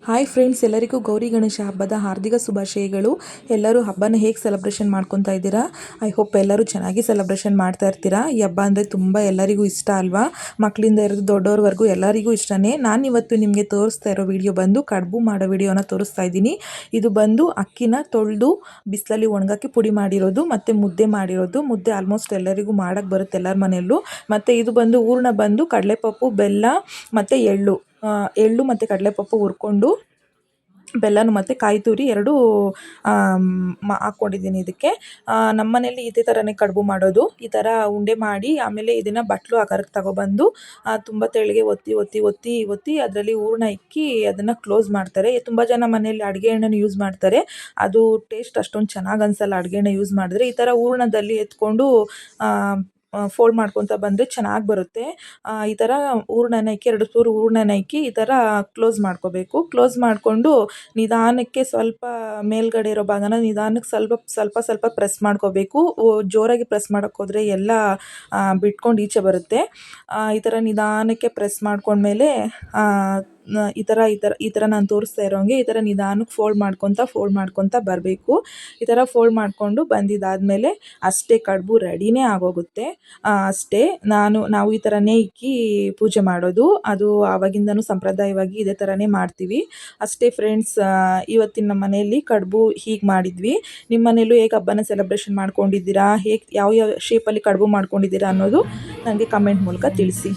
Hi friends, ಎಲ್ಲರಿಗೂ ಗೌರಿ ಗಣೇಶ ಹಬ್ಬದ ಹಾರ್ದಿಕ ಶುಭಾಶಯಗಳು. ಎಲ್ಲರೂ ಹಬ್ಬನ ಹೇಗೆ ಸೆಲೆಬ್ರೇಷನ್ ಮಾಡ್ಕೊತಾ ಇದ್ದೀರಾ? ಐ ಹೋಪ್ ಎಲ್ಲರೂ ಚೆನ್ನಾಗಿ ಸೆಲೆಬ್ರೇಷನ್ ಮಾಡ್ತಾ ಇರ್ತೀರಾ. ಈ ಹಬ್ಬ ಅಂದರೆ ತುಂಬ ಎಲ್ಲರಿಗೂ ಇಷ್ಟ ಅಲ್ವಾ? ಮಕ್ಕಳಿಂದ ಹಿಡಿದು ದೊಡ್ಡವ್ರವರೆಗೂ ಎಲ್ಲರಿಗೂ ಇಷ್ಟನೇ. ನಾನಿವತ್ತು ನಿಮಗೆ ತೋರಿಸ್ತಾ ಇರೋ ವಿಡಿಯೋ ಬಂದು ಕಡುಬು ಮಾಡೋ ವಿಡಿಯೋನ ತೋರಿಸ್ತಾ ಇದ್ದೀನಿ. ಇದು ಬಂದು ಅಕ್ಕಿನ ತೊಳೆದು ಬಿಸಿಲಲ್ಲಿ ಒಣಗಾಕಿ ಪುಡಿ ಮಾಡಿರೋದು ಮತ್ತು ಮುದ್ದೆ ಮಾಡಿರೋದು. ಮುದ್ದೆ ಆಲ್ಮೋಸ್ಟ್ ಎಲ್ಲರಿಗೂ ಮಾಡೋಕ್ಕೆ ಬರುತ್ತೆ ಎಲ್ಲರ ಮನೆಯಲ್ಲೂ. ಮತ್ತು ಇದು ಬಂದು ಹೂರಣ ಬಂದು ಕಡಲೆಪಪ್ಪು, ಬೆಲ್ಲ ಮತ್ತು ಎಳ್ಳು ಮತ್ತು ಕಡಲೆಪಪ್ಪು ಹುರ್ಕೊಂಡು ಬೆಲ್ಲನು ಮತ್ತು ಕಾಯಿ ತುರಿ ಎರಡೂ ಹಾಕ್ಕೊಂಡಿದ್ದೀನಿ ಇದಕ್ಕೆ. ನಮ್ಮ ಮನೇಲಿ ಇದೇ ಥರನೇ ಕಡುಬು ಮಾಡೋದು. ಈ ಥರ ಉಂಡೆ ಮಾಡಿ ಆಮೇಲೆ ಇದನ್ನು ಬಟ್ಲು ಆಕಾರಕ್ಕೆ ತಗೊಬಂದು ತುಂಬ ತೆಳ್ಳಗೆ ಒತ್ತಿ ಅದರಲ್ಲಿ ಹೂರಣ ಇಕ್ಕಿ ಅದನ್ನು ಕ್ಲೋಸ್ ಮಾಡ್ತಾರೆ. ತುಂಬ ಜನ ಮನೆಯಲ್ಲಿ ಅಡುಗೆ ಎಣ್ಣೆನ ಯೂಸ್ ಮಾಡ್ತಾರೆ. ಅದು ಟೇಸ್ಟ್ ಅಷ್ಟೊಂದು ಚೆನ್ನಾಗಿ ಅನಿಸಲ್ಲ ಅಡುಗೆ ಎಣ್ಣೆ ಯೂಸ್ ಮಾಡಿದ್ರೆ. ಈ ಥರ ಹೂರಣದಲ್ಲಿ ಎತ್ಕೊಂಡು ಫೋಲ್ಡ್ ಮಾಡ್ಕೊತ ಬಂದರೆ ಚೆನ್ನಾಗಿ ಬರುತ್ತೆ. ಈ ಥರ ಹೂರಣನ ಇಕ್ಕಿ 2 ಚೂರು ಹೂರಣನ ಇಕ್ಕಿ ಈ ಥರ ಕ್ಲೋಸ್ ಮಾಡ್ಕೋಬೇಕು. ಕ್ಲೋಸ್ ಮಾಡಿಕೊಂಡು ನಿಧಾನಕ್ಕೆ ಸ್ವಲ್ಪ ಮೇಲ್ಗಡೆ ಇರೋ ಭಾಗನ ನಿಧಾನಕ್ಕೆ ಸ್ವಲ್ಪ ಪ್ರೆಸ್ ಮಾಡ್ಕೋಬೇಕು. ಜೋರಾಗಿ ಪ್ರೆಸ್ ಮಾಡೋಕ್ಕೆ ಹೋದರೆ ಎಲ್ಲ ಬಿಟ್ಕೊಂಡು ಈಚೆ ಬರುತ್ತೆ. ಈ ಥರ ನಿಧಾನಕ್ಕೆ ಪ್ರೆಸ್ ಮಾಡ್ಕೊಂಡ್ಮೇಲೆ ಈ ಥರ ನಾನು ತೋರಿಸ್ತಾ ಇರೋಂಗೆ ಈ ಥರ ನಿಧಾನಕ್ಕೆ ಫೋಲ್ಡ್ ಮಾಡ್ಕೊತ ಬರಬೇಕು. ಈ ಥರ ಫೋಲ್ಡ್ ಮಾಡಿಕೊಂಡು ಬಂದಿದ್ದಾದಮೇಲೆ ಅಷ್ಟೇ, ಕಡುಬು ರೆಡಿನೇ ಆಗೋಗುತ್ತೆ. ಅಷ್ಟೇ, ನಾವು ಈ ಥರನೇ ಇಕ್ಕಿ ಪೂಜೆ ಮಾಡೋದು. ಅದು ಆವಾಗಿಂದನೂ ಸಂಪ್ರದಾಯವಾಗಿ ಇದೇ ಥರನೇ ಮಾಡ್ತೀವಿ. ಅಷ್ಟೇ ಫ್ರೆಂಡ್ಸ್, ಇವತ್ತಿನ ನಮ್ಮ ಮನೆಯಲ್ಲಿ ಕಡುಬು ಹೀಗೆ ಮಾಡಿದ್ವಿ. ನಿಮ್ಮ ಮನೆಯಲ್ಲೂ ಹೇಗೆ ಹಬ್ಬನ ಸೆಲೆಬ್ರೇಷನ್ ಮಾಡ್ಕೊಂಡಿದ್ದೀರಾ, ಯಾವ ಶೇಪಲ್ಲಿ ಕಡುಬು ಮಾಡ್ಕೊಂಡಿದ್ದೀರಾ ಅನ್ನೋದು ನನಗೆ ಕಮೆಂಟ್ ಮೂಲಕ ತಿಳಿಸಿ.